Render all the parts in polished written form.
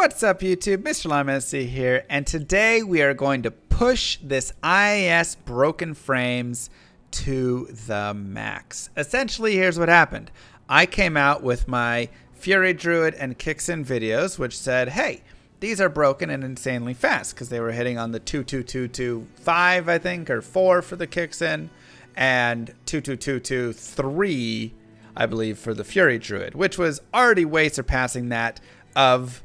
What's up, YouTube? Mr. Lime SC here, and today we are going to push this IIS broken frames to the max. Essentially, here's what happened. I came out with my Fury Druid and Kixin videos, which said, hey, these are broken and insanely fast, because they were hitting on the 22225, I think, or 4 for the Kixin, and 22223, I believe, for the Fury Druid, which was already way surpassing that of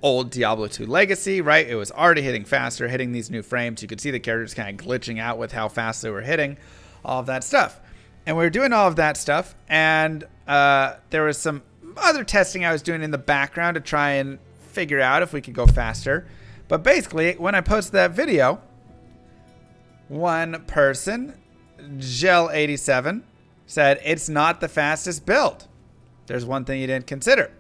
old Diablo 2 Legacy, right? It was already hitting faster, hitting these new frames. You could see the characters kind of glitching out with how fast they were hitting, all of that stuff. And we were doing all of that stuff, and there was some other testing I was doing in the background to try and figure out if we could go faster. But basically, when I posted that video, one person, Gel87, said it's not the fastest build. There's one thing you didn't consider.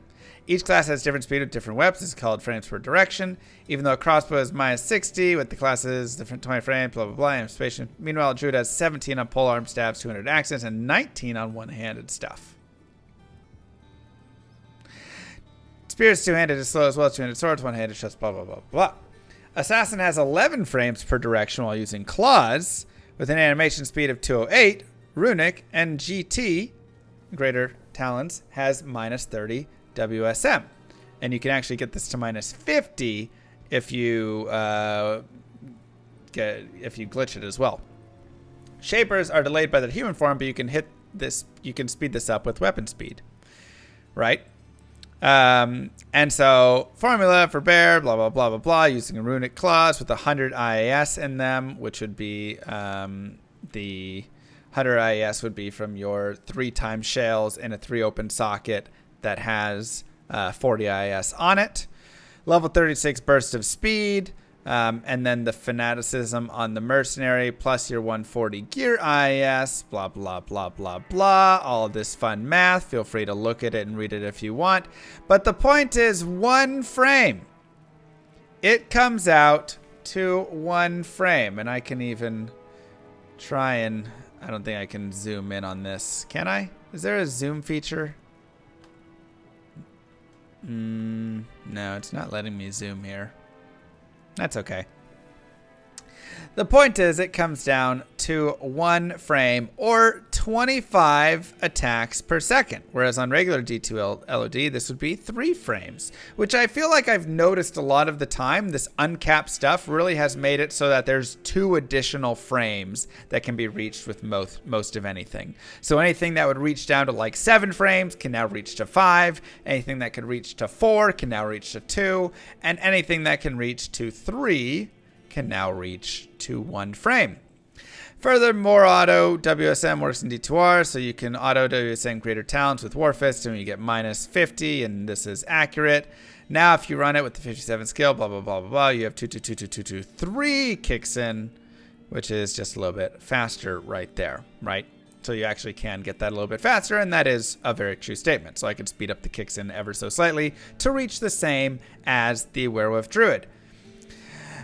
Each class has different speed with different weapons. It's called frames per direction. Even though a crossbow is minus 60, with the classes different 20 frames, blah, blah, blah, anticipation. Meanwhile, Druid has 17 on polearm staffs, 200 accents, and 19 on one-handed stuff. Spear is two-handed, is slow as well as two-handed swords, one-handed shots, blah, blah, blah, blah. Assassin has 11 frames per direction while using claws, with an animation speed of 208. Runic and GT, Greater Talons, has minus 30 WSM, and you can actually get this to minus 50 if you glitch it as well. Shapers are delayed by their human form, but you can speed this up with weapon speed, right? And so formula for bear, blah blah blah blah blah, using a runic claws with 100 IAS in them, which would be the 100 IAS would be from your 3x shells in a 3 open socket that has 40 IS on it. Level 36 burst of speed, and then the fanaticism on the mercenary, plus your 140 gear IS, blah, blah, blah, blah, blah. All of this fun math. Feel free to look at it and read it if you want. But the point is 1 frame. It comes out to 1 frame. And I can even try and... I don't think I can zoom in on this. Can I? Is there a zoom feature? No, it's not letting me zoom here. That's okay. The point is, it comes down to 1 frame or 25 attacks per second. Whereas on regular D2 LOD, this would be 3 frames, which I feel like I've noticed a lot of the time. This uncapped stuff really has made it so that there's 2 additional frames that can be reached with most of anything. So anything that would reach down to like 7 frames can now reach to 5. Anything that could reach to 4 can now reach to 2. And anything that can reach to 3 can now reach to 1 frame. Furthermore, auto WSM works in D2R, so you can auto WSM Greater Talents with Warfist, and you get minus 50, and this is accurate. Now, if you run it with the 57 skill, blah, blah, blah, blah, blah, you have 2222223 kicks in, which is just a little bit faster right there, right? So you actually can get that a little bit faster, and that is a very true statement. So I can speed up the kicks in ever so slightly to reach the same as the Werewolf Druid.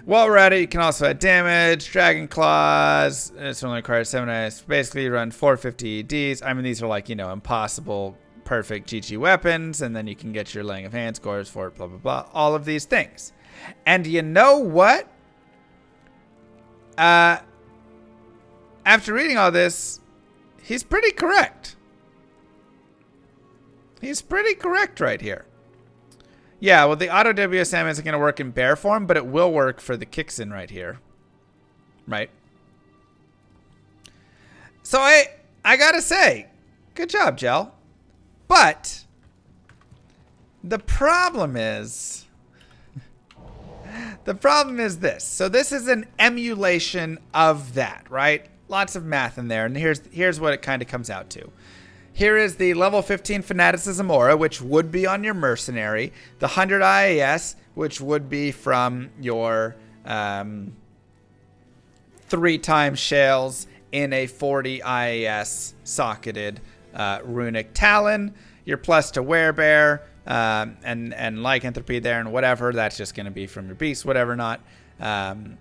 While we're at it, you can also add damage, Dragon Claws. This only requires 7 IS. Basically, you run 450 EDs. I mean, these are like, impossible, perfect GG weapons. And then you can get your laying of hand scores for it, blah, blah, blah. All of these things. And you know what? After reading all this, he's pretty correct. He's pretty correct right here. Yeah, well, the auto WSM isn't going to work in bear form, but it will work for the Kixin right here. Right? So I gotta say, good job, Gel. But the problem is this. So this is an emulation of that, right? Lots of math in there, and here's what it kind of comes out to. Here is the level 15 Fanaticism Aura, which would be on your Mercenary. The 100 IAS, which would be from your 3x shells in a 40 IAS socketed Runic Talon. Your plus to Werebear and Lycanthropy there and whatever. That's just going to be from your Beast, whatever not. 20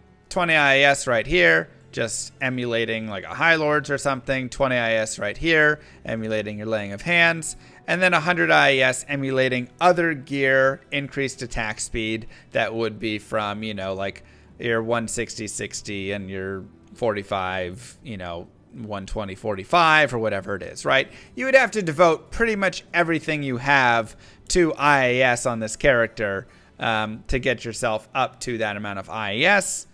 IAS right here. Just emulating like a High Lords or something. 20 IS right here, emulating your laying of hands. and then 100 IAS emulating other gear, increased attack speed that would be from, you know, like your 160, 60 and your 45, you know, 120, 45 or whatever it is, right? You would have to devote pretty much everything you have to IAS on this character to get yourself up to that amount of IAS.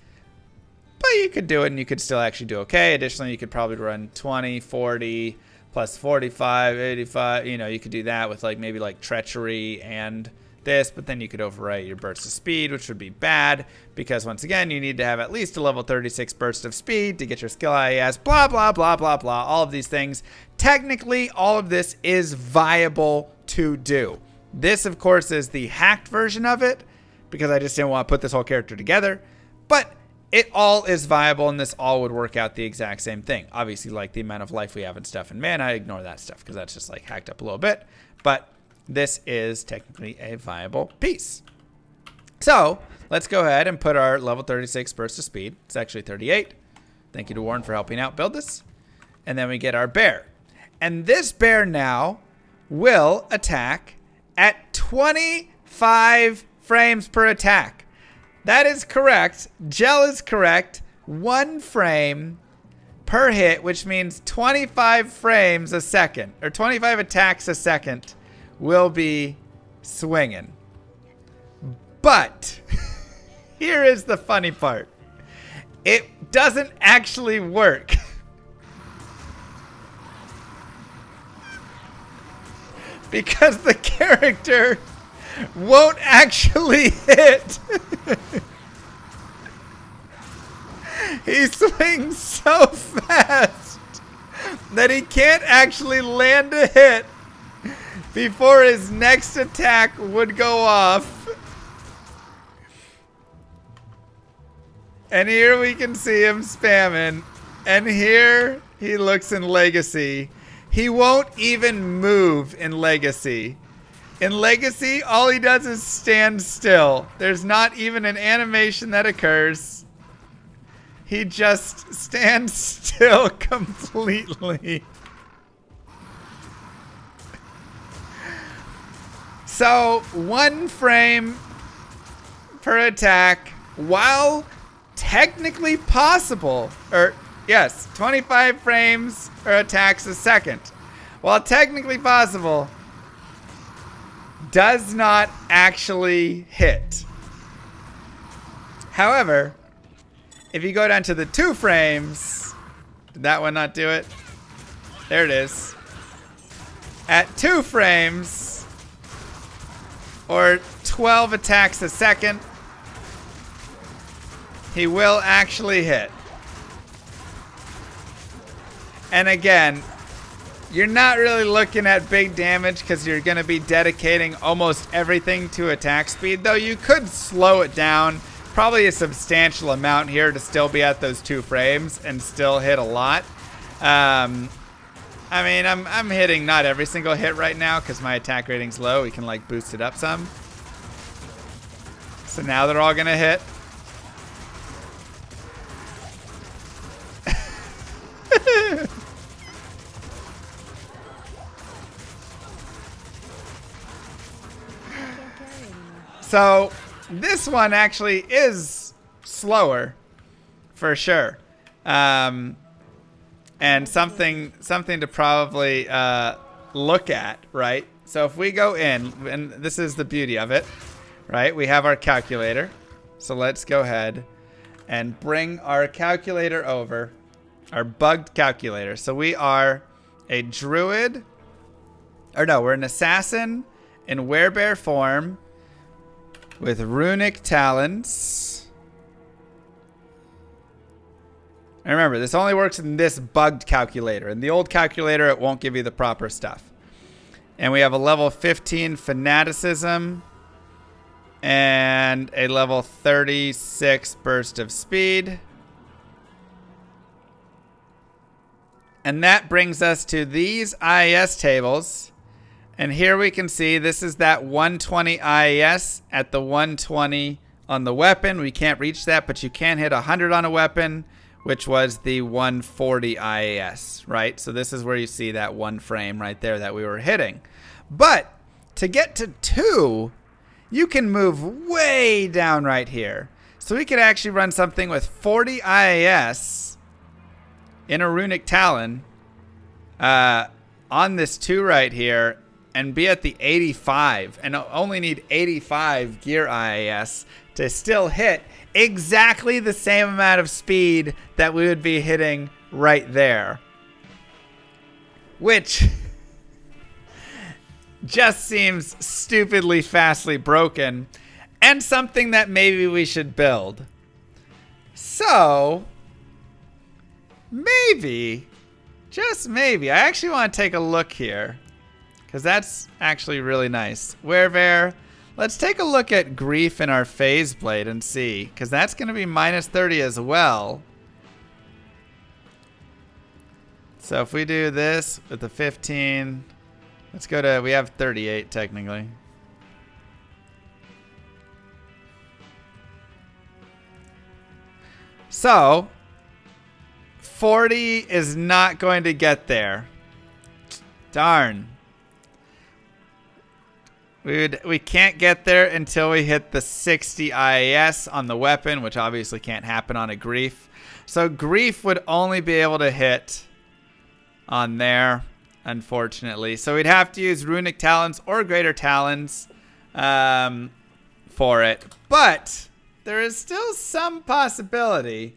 But you could do it and you could still actually do okay. Additionally, you could probably run 20, 40 plus 45, 85. You know, you could do that with like maybe like treachery and this, but then you could overwrite your burst of speed, which would be bad because once again, you need to have at least a level 36 burst of speed to get your skill IAS, blah, blah, blah, blah, blah, all of these things. Technically, all of this is viable to do. This, of course, is the hacked version of it because I just didn't want to put this whole character together, but it all is viable and this all would work out the exact same thing. Obviously, like the amount of life we have and stuff, and man, I ignore that stuff because that's just like hacked up a little bit, but this is technically a viable piece. So let's go ahead and put our level 36 burst of speed. It's actually 38. Thank you to Warren for helping out build this. And then we get our bear. And this bear now will attack at 25 frames per attack. That is correct. Gel is correct. 1 frame per hit, which means 25 frames a second, or 25 attacks a second will be swinging. But here is the funny part. It doesn't actually work. Because the character won't actually hit. He swings so fast that he can't actually land a hit before his next attack would go off. And here we can see him spamming. And here he looks in Legacy. He won't even move in Legacy. In Legacy, all he does is stand still. There's not even an animation that occurs. He just stands still completely. So 1 frame per attack, while technically possible, or yes, 25 frames or attacks a second, while technically possible, does not actually hit. However, if you go down to the 2 frames, did that one not do it? There it is. At 2 frames, or 12 attacks a second, he will actually hit. And again, you're not really looking at big damage because you're going to be dedicating almost everything to attack speed, though you could slow it down probably a substantial amount here to still be at those 2 frames and still hit a lot. I mean, I'm hitting not every single hit right now because my attack rating's low. We can like boost it up some. So now they're all gonna hit. So this one actually is slower for sure. And something to probably look at, right? So if we go in, and this is the beauty of it, right? We have our calculator. So let's go ahead and bring our calculator over, our bugged calculator. So we are a druid, or no, we're an assassin in werebear form with runic talents. And remember, this only works in this bugged calculator. In the old calculator, it won't give you the proper stuff. And we have a level 15 fanaticism and a level 36 burst of speed. And that brings us to these IAS tables. And here we can see this is that 120 IAS at the 120 on the weapon. We can't reach that, but you can hit 100 on a weapon. which was the 140 IAS, right? So this is where you see that one frame right there that we were hitting. But to get to 2, you can move way down right here. So we could actually run something with 40 IAS in a Runic Talon on this 2 right here and be at the 85 and only need 85 gear IAS to still hit exactly the same amount of speed that we would be hitting right there. Which just seems stupidly fastly broken and something that maybe we should build. So, maybe, just maybe, I actually want to take a look here because that's actually really nice. Werebear, let's take a look at Grief in our Phase Blade and see, because that's going to be minus 30 as well. So if we do this with the 15, let's go to, we have 38 technically. So 40 is not going to get there. Darn. We can't get there until we hit the 60 IAS on the weapon, which obviously can't happen on a Grief. So Grief would only be able to hit on there, unfortunately. So we'd have to use Runic Talons or Greater Talons for it. But there is still some possibility.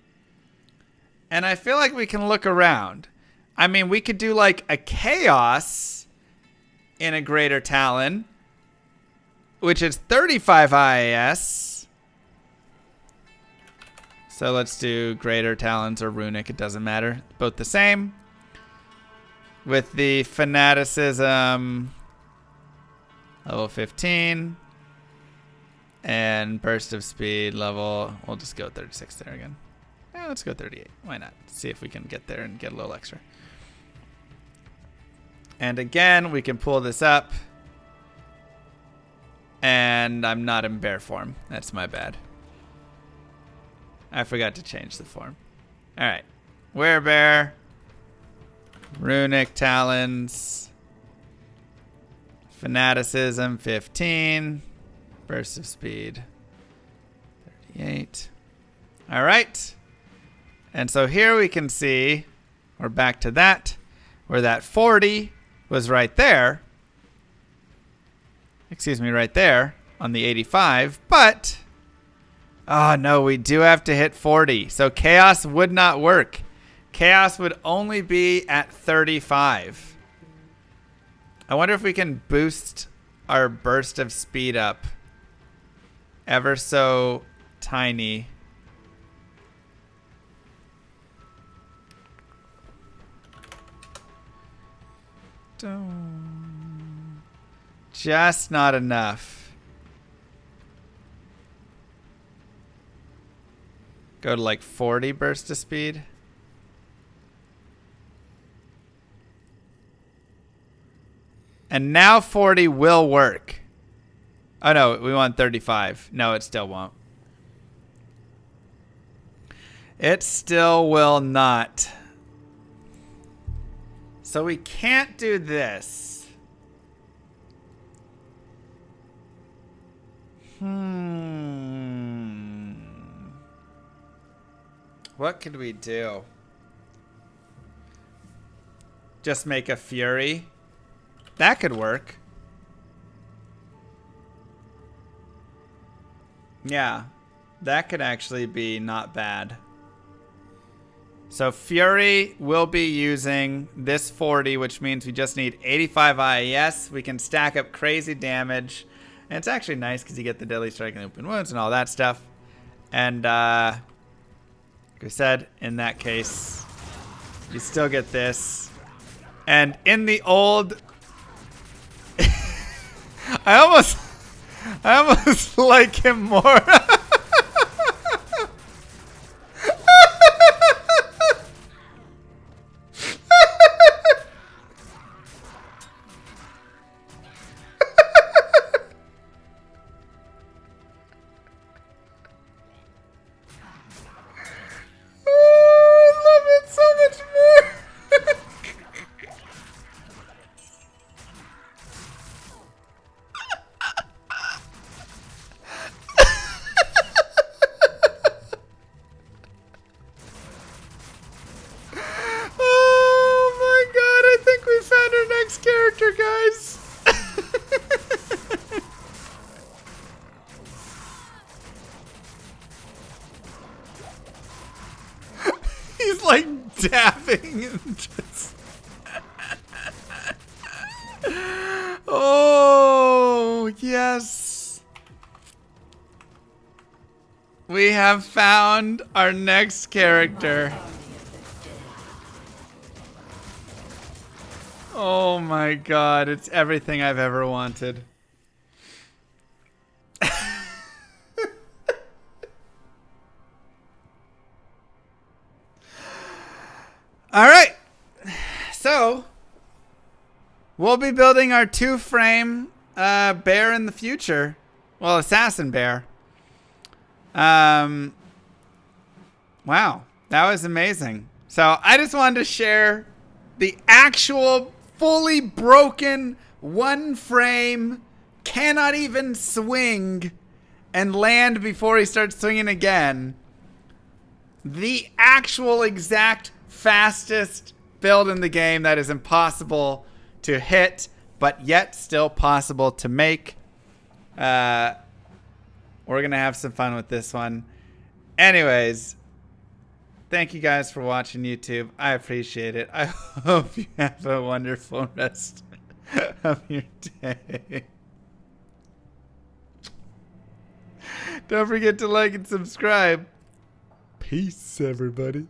And I feel like we can look around. I mean, we could do like a Chaos in a Greater Talon, which is 35 IAS. So let's do Greater Talons or Runic. It doesn't matter. Both the same. With the Fanaticism level 15. And Burst of Speed level. We'll just go 36 there again. Yeah, let's go 38. Why not? See if we can get there and get a little extra. And again, we can pull this up. And I'm not in bear form. That's my bad. I forgot to change the form. Alright. Werebear. Runic Talons. Fanaticism 15. Burst of Speed 38. Alright. And so here we can see, we're back to that, where that 40 was right there. Excuse me, right there on the 85. But, oh no, we do have to hit 40. So Chaos would not work. Chaos would only be at 35. I wonder if we can boost our burst of speed up ever so tiny. Just not enough. Go to like 40 burst of speed. And now 40 will work. Oh no, we want 35. No, it still won't. It still will not. So we can't do this. What could we do? Just make a Fury? That could work. Yeah, that could actually be not bad. So Fury will be using this 40, which means we just need 85 IAS. We can stack up crazy damage. And it's actually nice because you get the Deadly Strike and Open Wounds and all that stuff. And like I said, in that case, you still get this. And in the old... I almost like him more. He's like dabbing and just... Oh, yes. We have found our next character. Oh my god, it's everything I've ever wanted. All right. So, we'll be building our 2-frame bear in the future. Well, assassin bear. Wow, that was amazing. So, I just wanted to share the actual fully broken 1-frame, cannot even swing and land before he starts swinging again. The actual exact fastest build in the game that is impossible to hit, but yet still possible to make. We're going to have some fun with this one. Anyways, thank you guys for watching YouTube. I appreciate it. I hope you have a wonderful rest of your day. Don't forget to like and subscribe. Peace, everybody.